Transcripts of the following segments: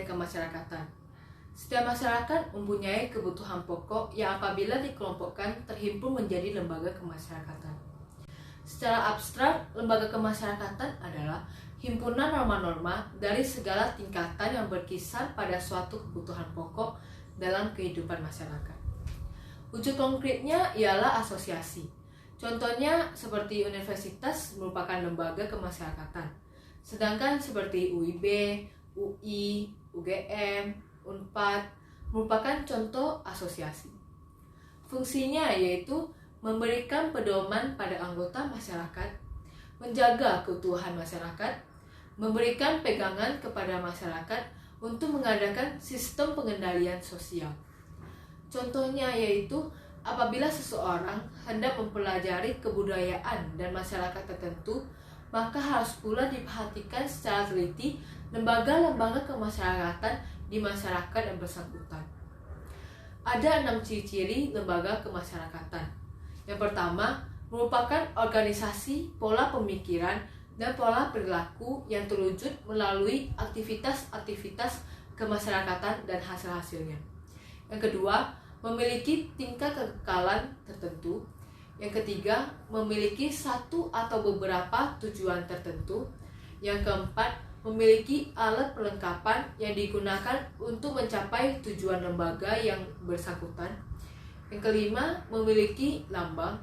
kemasyarakatan. Setiap masyarakat mempunyai kebutuhan pokok yang apabila dikelompokkan terhimpun menjadi lembaga kemasyarakatan. Secara abstrak, lembaga kemasyarakatan adalah himpunan norma-norma dari segala tingkatan yang berkisar pada suatu kebutuhan pokok dalam kehidupan masyarakat. Wujud konkretnya ialah asosiasi. Contohnya seperti universitas merupakan lembaga kemasyarakatan, sedangkan seperti UIB, UI, UGM, UNPAD merupakan contoh asosiasi. Fungsinya yaitu memberikan pedoman pada anggota masyarakat, menjaga keutuhan masyarakat, memberikan pegangan kepada masyarakat untuk mengadakan sistem pengendalian sosial. Contohnya yaitu apabila seseorang hendak mempelajari kebudayaan dan masyarakat tertentu, maka harus pula diperhatikan secara teliti lembaga-lembaga kemasyarakatan di masyarakat yang bersangkutan. Ada 6 ciri-ciri lembaga kemasyarakatan. Yang pertama, merupakan organisasi, pola pemikiran, dan pola perilaku yang terwujud melalui aktivitas-aktivitas kemasyarakatan dan hasil-hasilnya. Yang kedua, memiliki tingkat kekekalan tertentu. Yang ketiga, memiliki satu atau beberapa tujuan tertentu. Yang keempat, memiliki alat perlengkapan yang digunakan untuk mencapai tujuan lembaga yang bersangkutan. Yang kelima, memiliki lambang.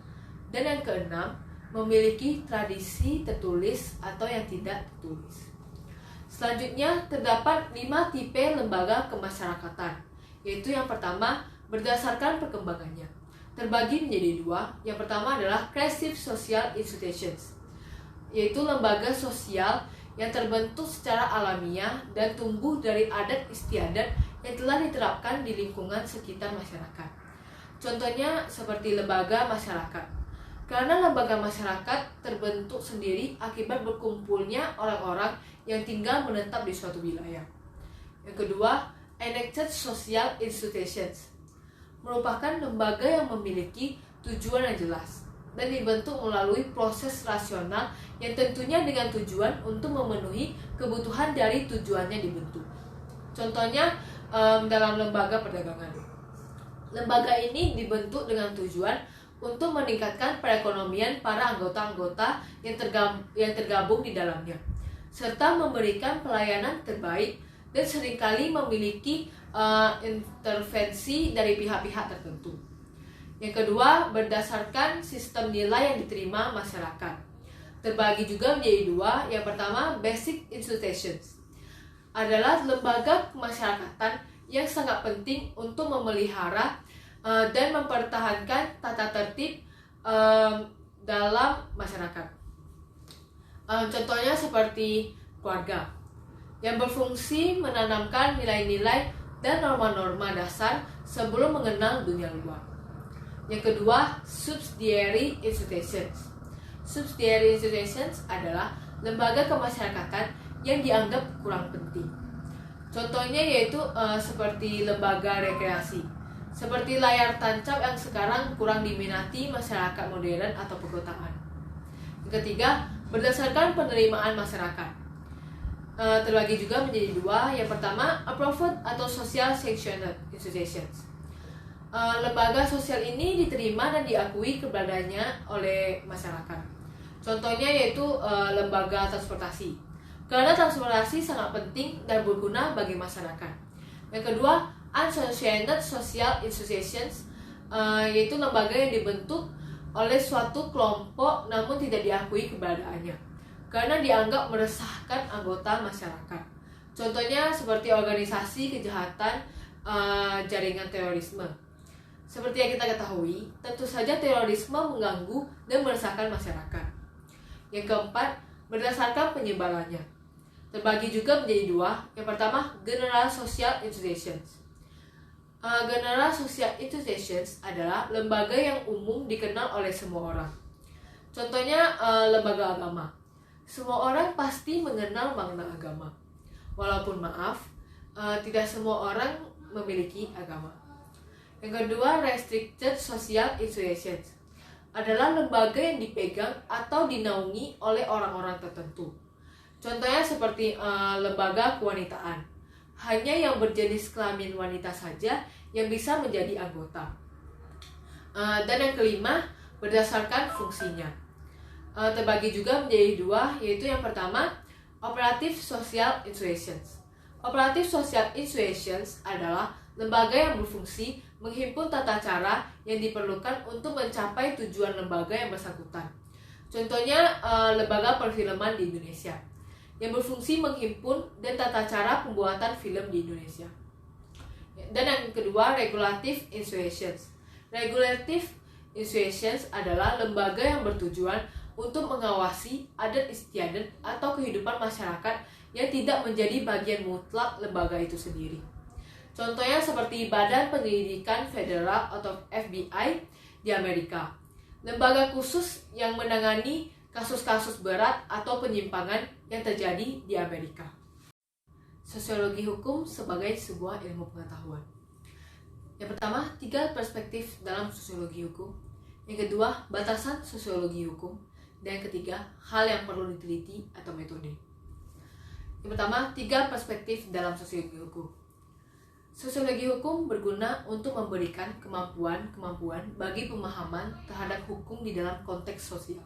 Dan yang keenam, memiliki tradisi tertulis atau yang tidak tertulis. Selanjutnya, terdapat 5 tipe lembaga kemasyarakatan, yaitu yang pertama, berdasarkan perkembangannya. Terbagi menjadi 2. Yang pertama adalah Cohesive Social Institutions, yaitu lembaga sosial yang terbentuk secara alamiah dan tumbuh dari adat istiadat yang telah diterapkan di lingkungan sekitar masyarakat. Contohnya seperti lembaga masyarakat. Karena lembaga masyarakat terbentuk sendiri akibat berkumpulnya orang-orang yang tinggal menetap di suatu wilayah. Yang kedua, Enacted Social Institutions merupakan lembaga yang memiliki tujuan yang jelas dan dibentuk melalui proses rasional yang tentunya dengan tujuan untuk memenuhi kebutuhan dari tujuannya dibentuk. Contohnya dalam lembaga perdagangan. Lembaga ini dibentuk dengan tujuan untuk meningkatkan perekonomian para anggota-anggota yang tergabung di dalamnya, serta memberikan pelayanan terbaik dan seringkali memiliki intervensi dari pihak-pihak tertentu. Yang kedua, berdasarkan sistem nilai yang diterima masyarakat. Terbagi juga menjadi 2. Yang pertama, Basic Institutions adalah lembaga kemasyarakatan yang sangat penting untuk memelihara dan mempertahankan tata tertib dalam masyarakat. Contohnya seperti keluarga yang berfungsi menanamkan nilai-nilai dan norma-norma dasar sebelum mengenal dunia luar. Yang kedua, Subsidiary Institutions. Subsidiary Institutions adalah lembaga kemasyarakatan yang dianggap kurang penting. Contohnya yaitu seperti lembaga rekreasi, seperti layar tancap yang sekarang kurang diminati masyarakat modern atau perkotaan. Yang ketiga, berdasarkan penerimaan masyarakat. Terbagi juga menjadi 2. Yang pertama, Approved atau Social Sanctioned Institutions. Lembaga sosial ini diterima dan diakui keberadaannya oleh masyarakat. Contohnya yaitu lembaga transportasi. Karena transportasi sangat penting dan berguna bagi masyarakat. Yang kedua, Unassociated Social Institutions, yaitu lembaga yang dibentuk oleh suatu kelompok namun tidak diakui keberadaannya, karena dianggap meresahkan anggota masyarakat. Contohnya seperti organisasi kejahatan, jaringan terorisme. Seperti yang kita ketahui, tentu saja terorisme mengganggu dan meresahkan masyarakat. Yang keempat, berdasarkan penyebarannya. Terbagi juga menjadi 2. Yang pertama, General Social Institutions. General Social Institutions adalah lembaga yang umum dikenal oleh semua orang. Contohnya lembaga agama. Semua orang pasti mengenal makna agama. Walaupun maaf, tidak semua orang memiliki agama. Yang kedua, Restricted Social Institutions adalah lembaga yang dipegang atau dinaungi oleh orang-orang tertentu. Contohnya seperti lembaga kewanitaan. hanya yang berjenis kelamin wanita saja yang bisa menjadi anggota. Dan yang kelima, berdasarkan fungsinya. Terbagi juga menjadi dua, yaitu yang pertama, Operative Social Institutions. Operative Social Institutions adalah lembaga yang berfungsi menghimpun tata cara yang diperlukan untuk mencapai tujuan lembaga yang bersangkutan. Contohnya, lembaga perfilman di Indonesia yang berfungsi menghimpun dan tata cara pembuatan film di Indonesia. Dan yang kedua, Regulative Institutions. Regulative Institutions adalah lembaga yang bertujuan untuk mengawasi adat istiadat atau kehidupan masyarakat yang tidak menjadi bagian mutlak lembaga itu sendiri. Contohnya seperti Badan Penyelidikan Federal atau FBI di Amerika, lembaga khusus yang menangani kasus-kasus berat atau penyimpangan yang terjadi di Amerika. Sosiologi hukum sebagai sebuah ilmu pengetahuan. Yang pertama, 3 perspektif dalam sosiologi hukum. Yang kedua, batasan sosiologi hukum. Dan yang ketiga, hal yang perlu diteliti atau metode. Yang pertama, 3 perspektif dalam sosiologi hukum. Sosiologi hukum berguna untuk memberikan kemampuan bagi pemahaman terhadap hukum di dalam konteks sosial.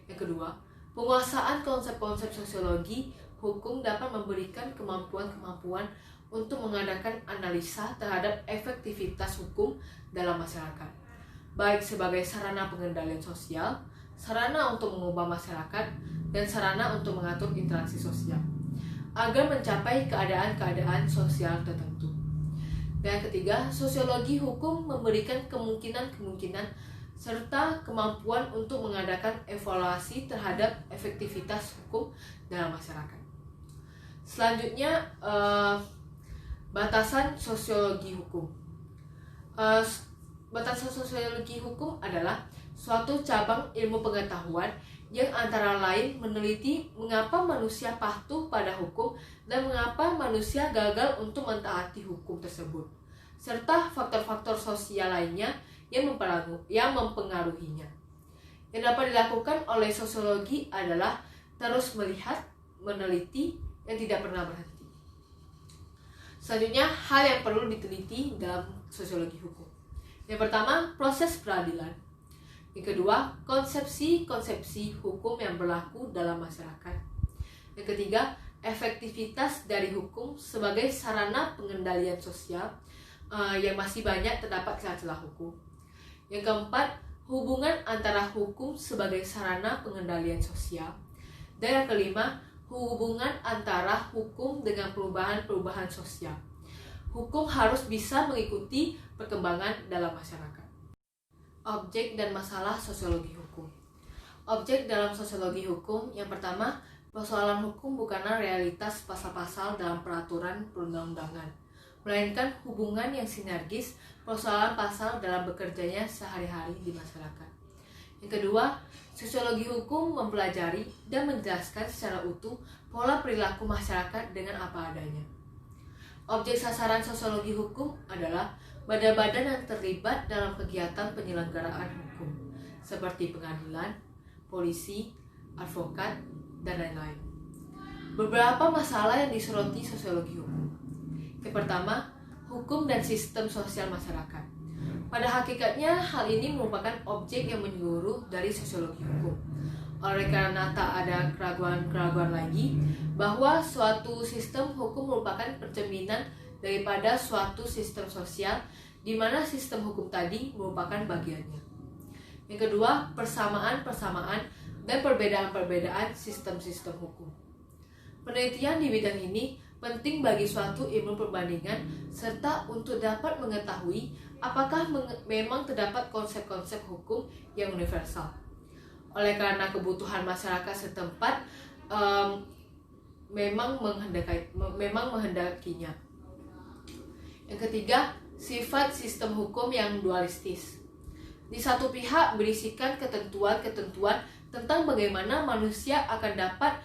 Yang kedua, penguasaan konsep-konsep sosiologi hukum dapat memberikan kemampuan untuk mengadakan analisa terhadap efektivitas hukum dalam masyarakat, baik sebagai sarana pengendalian sosial, sarana untuk mengubah masyarakat, dan sarana untuk mengatur interaksi sosial, agar mencapai keadaan-keadaan sosial tertentu. Dan yang ketiga, sosiologi hukum memberikan kemungkinan serta kemampuan untuk mengadakan evaluasi terhadap efektivitas hukum dalam masyarakat. Selanjutnya, batasan sosiologi hukum. Batasan sosiologi hukum adalah suatu cabang ilmu pengetahuan yang antara lain meneliti mengapa manusia patuh pada hukum dan mengapa manusia gagal untuk mentaati hukum tersebut, serta faktor-faktor sosial lainnya yang mempengaruhinya. Yang dapat dilakukan oleh sosiologi adalah terus melihat, meneliti, dan tidak pernah berhenti. Selanjutnya, hal yang perlu diteliti dalam sosiologi hukum. Yang pertama, proses peradilan. Yang kedua, konsepsi-konsepsi hukum yang berlaku dalam masyarakat. Yang ketiga, efektivitas dari hukum sebagai sarana pengendalian sosial yang masih banyak terdapat celah-celah hukum. Yang keempat, hubungan antara hukum sebagai sarana pengendalian sosial. Dan yang kelima, hubungan antara hukum dengan perubahan-perubahan sosial. Hukum harus bisa mengikuti perkembangan dalam masyarakat. Objek dan masalah sosiologi hukum. Objek dalam sosiologi hukum, yang pertama, persoalan hukum bukanlah realitas pasal-pasal dalam peraturan perundang-undangan, melainkan hubungan yang sinergis persoalan pasal dalam bekerjanya sehari-hari di masyarakat. Yang kedua, sosiologi hukum mempelajari dan menjelaskan secara utuh pola perilaku masyarakat dengan apa adanya. Objek sasaran sosiologi hukum adalah badan-badan yang terlibat dalam kegiatan penyelenggaraan hukum, seperti pengadilan, polisi, advokat, dan lain-lain. Beberapa masalah yang disoroti sosiologi hukum. Yang pertama, hukum dan sistem sosial masyarakat. Pada hakikatnya, hal ini merupakan objek yang menyeluruh dari sosiologi hukum. Oleh karena tak ada keraguan-keraguan lagi bahwa suatu sistem hukum merupakan percerminan daripada suatu sistem sosial di mana sistem hukum tadi merupakan bagiannya. Yang kedua, persamaan-persamaan dan perbedaan-perbedaan sistem-sistem hukum. Penelitian di bidang ini penting bagi suatu ilmu perbandingan serta untuk dapat mengetahui apakah memang terdapat konsep-konsep hukum yang universal. Oleh karena kebutuhan masyarakat setempat memang menghendakinya. Yang ketiga, sifat sistem hukum yang dualistis. Di satu pihak berisikan ketentuan-ketentuan tentang bagaimana manusia akan dapat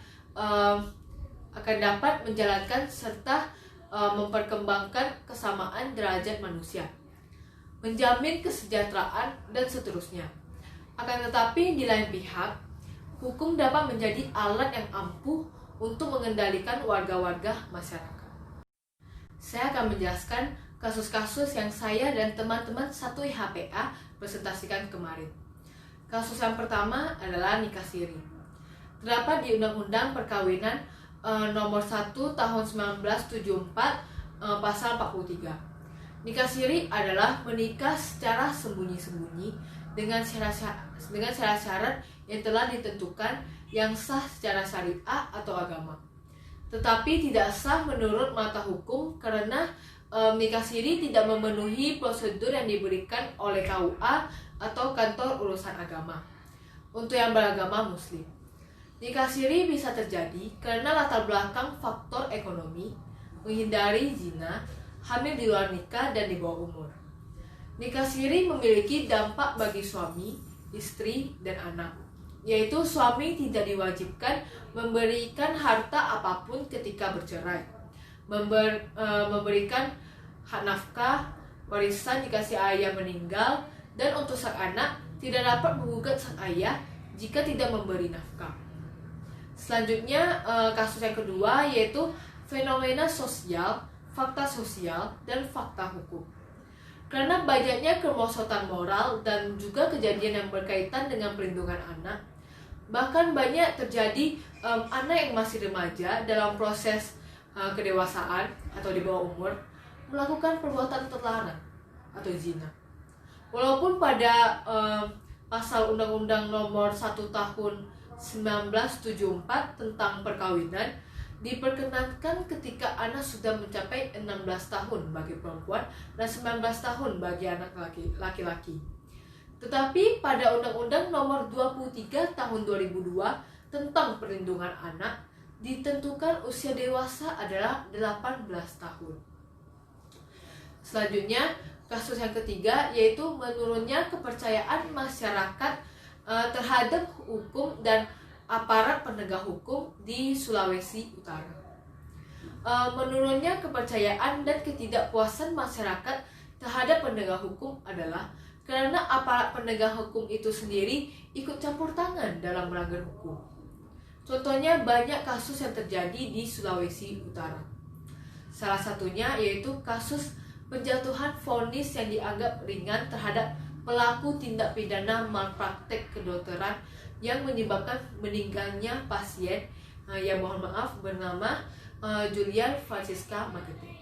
menjalankan serta memperkembangkan kesamaan derajat manusia, menjamin kesejahteraan, dan seterusnya. Akan tetapi di lain pihak, hukum dapat menjadi alat yang ampuh untuk mengendalikan warga-warga masyarakat. Saya akan menjelaskan kasus-kasus yang saya dan teman-teman satu IHPA presentasikan kemarin. Kasus yang pertama adalah nikah siri. Terdapat di Undang-Undang Perkawinan nomor 1 tahun 1974 pasal 43. Nikah siri adalah menikah secara sembunyi-sembunyi dengan syarat-syarat yang telah ditentukan yang sah secara syariah atau agama, tetapi tidak sah menurut mata hukum karena nikah siri tidak memenuhi prosedur yang diberikan oleh KUA atau kantor urusan agama untuk yang beragama Muslim. Nikah siri bisa terjadi karena latar belakang faktor ekonomi, menghindari zina, hamil di luar nikah, dan di bawah umur. Nikah siri memiliki dampak bagi suami, istri, dan anak, yaitu suami tidak diwajibkan memberikan harta apapun ketika bercerai, memberikan hak nafkah, warisan jika si ayah meninggal, dan untuk sang anak tidak dapat menggugat sang ayah jika tidak memberi nafkah. Selanjutnya kasus yang kedua yaitu fenomena sosial, fakta sosial, dan fakta hukum. Karena banyaknya kemerosotan moral dan juga kejadian yang berkaitan dengan perlindungan anak, bahkan banyak terjadi anak yang masih remaja dalam proses kedewasaan atau di bawah umur melakukan perbuatan terlarang atau zina. Walaupun pada pasal Undang-Undang nomor 1 tahun 1974 tentang perkawinan diperkenankan ketika anak sudah mencapai 16 tahun bagi perempuan dan 19 tahun bagi anak laki-laki. Tetapi pada Undang-Undang nomor 23 tahun 2002 tentang perlindungan anak ditentukan usia dewasa adalah 18 tahun. Selanjutnya, kasus yang ketiga yaitu menurunnya kepercayaan masyarakat terhadap hukum dan aparat penegak hukum di Sulawesi Utara. Menurunnya kepercayaan dan ketidakpuasan masyarakat terhadap penegak hukum adalah karena aparat penegak hukum itu sendiri ikut campur tangan dalam melanggar hukum. Contohnya banyak kasus yang terjadi di Sulawesi Utara. Salah satunya yaitu kasus penjatuhan vonis yang dianggap ringan terhadap pelaku tindak pidana malpraktek kedokteran yang menyebabkan meninggalnya pasien yang bernama Julian Francisca Magete.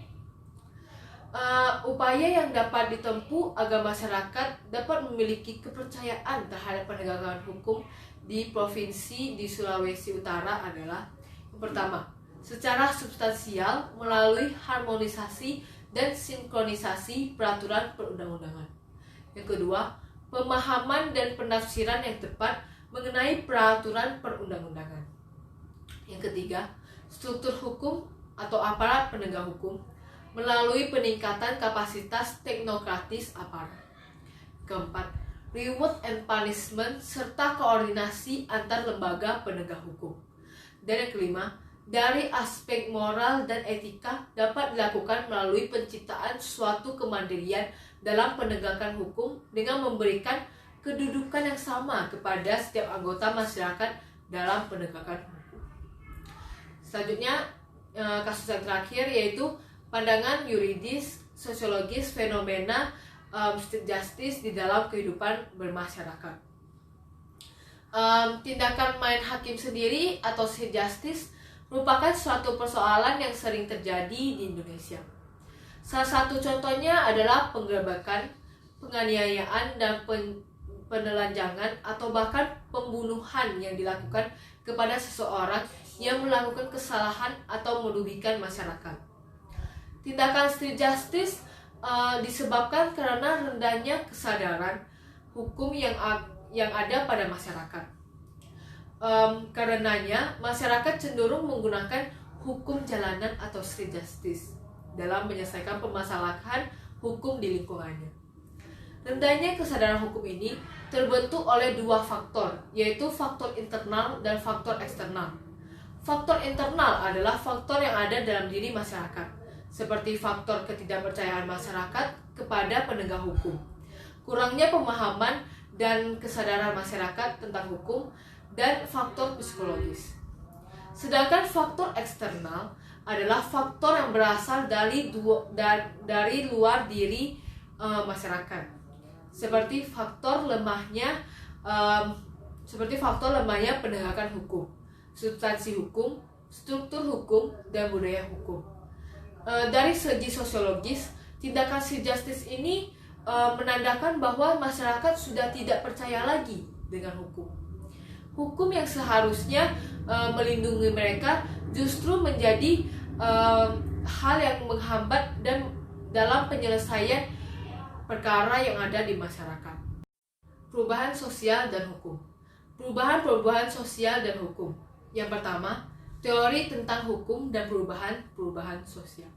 Upaya yang dapat ditempuh agar masyarakat dapat memiliki kepercayaan terhadap penegakan hukum di provinsi di Sulawesi Utara adalah yang pertama, secara substansial melalui harmonisasi dan sinkronisasi peraturan perundang-undangan. Yang kedua, pemahaman dan penafsiran yang tepat mengenai peraturan perundang-undangan. Yang ketiga, struktur hukum atau aparat penegak hukum melalui peningkatan kapasitas teknokratis aparat. Keempat, reward and punishment serta koordinasi antar lembaga penegak hukum. Dan yang kelima, dari aspek moral dan etika dapat dilakukan melalui penciptaan suatu kemandirian dalam penegakan hukum dengan memberikan kedudukan yang sama kepada setiap anggota masyarakat dalam penegakan hukum. Selanjutnya, kasus yang terakhir yaitu pandangan yuridis, sosiologis, fenomena street justice di dalam kehidupan bermasyarakat. Tindakan main hakim sendiri atau street justice merupakan suatu persoalan yang sering terjadi di Indonesia. Salah satu contohnya adalah penggerebekan, penganiayaan, dan penelanjangan atau bahkan pembunuhan yang dilakukan kepada seseorang yang melakukan kesalahan atau merugikan masyarakat. Tindakan street justice disebabkan karena rendahnya kesadaran hukum yang ada pada masyarakat. Karenanya masyarakat cenderung menggunakan hukum jalanan atau street justice dalam menyelesaikan permasalahan hukum di lingkungannya. Rendahnya kesadaran hukum ini terbentuk oleh dua faktor, yaitu faktor internal dan faktor eksternal. Faktor internal adalah faktor yang ada dalam diri masyarakat, seperti faktor ketidakpercayaan masyarakat kepada penegak hukum, kurangnya pemahaman dan kesadaran masyarakat tentang hukum, dan faktor psikologis. Sedangkan faktor eksternal adalah faktor yang berasal dari luar diri masyarakat, seperti faktor lemahnya penegakan hukum, substansi hukum, struktur hukum, dan budaya hukum. Dari segi sosiologis, tindakan sea justice ini menandakan bahwa masyarakat sudah tidak percaya lagi dengan hukum. Hukum yang seharusnya melindungi mereka justru menjadi hal yang menghambat dan dalam penyelesaian perkara yang ada di masyarakat. Perubahan sosial dan hukum. Perubahan sosial dan hukum. Yang pertama, teori tentang hukum dan perubahan sosial.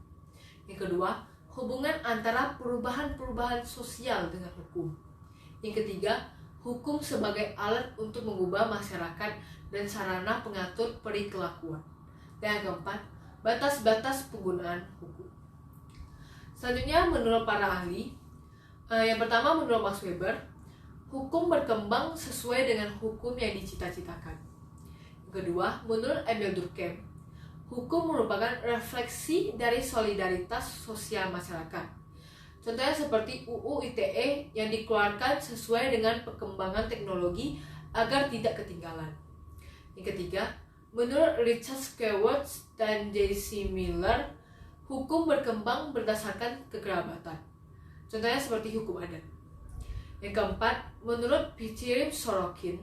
Yang kedua, hubungan antara perubahan sosial dengan hukum. Yang ketiga, hukum sebagai alat untuk mengubah masyarakat dan sarana pengatur perilakuan. Dan yang keempat, batas-batas penggunaan hukum. Selanjutnya, menurut para ahli, yang pertama menurut Max Weber, hukum berkembang sesuai dengan hukum yang dicita-citakan. Yang kedua, menurut Emil Durkheim, hukum merupakan refleksi dari solidaritas sosial masyarakat. Contohnya seperti UU ITE yang dikeluarkan sesuai dengan perkembangan teknologi agar tidak ketinggalan. Yang ketiga, menurut Richard Schwartz dan J.C. Miller, hukum berkembang berdasarkan kekerabatan. Contohnya seperti hukum adat. Yang keempat, menurut Pichirim Sorokin,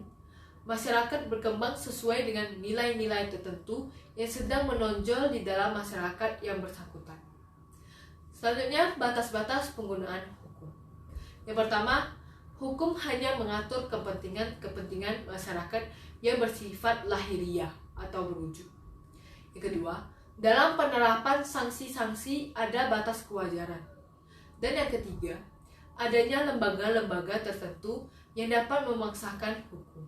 masyarakat berkembang sesuai dengan nilai-nilai tertentu yang sedang menonjol di dalam masyarakat yang bersangkutan. Selanjutnya, batas-batas penggunaan hukum. Yang pertama, hukum hanya mengatur kepentingan masyarakat yang bersifat lahiriah atau berwujud. Yang kedua, dalam penerapan sanksi-sanksi ada batas kewajaran. Dan yang ketiga, adanya lembaga-lembaga tertentu yang dapat memaksakan hukum.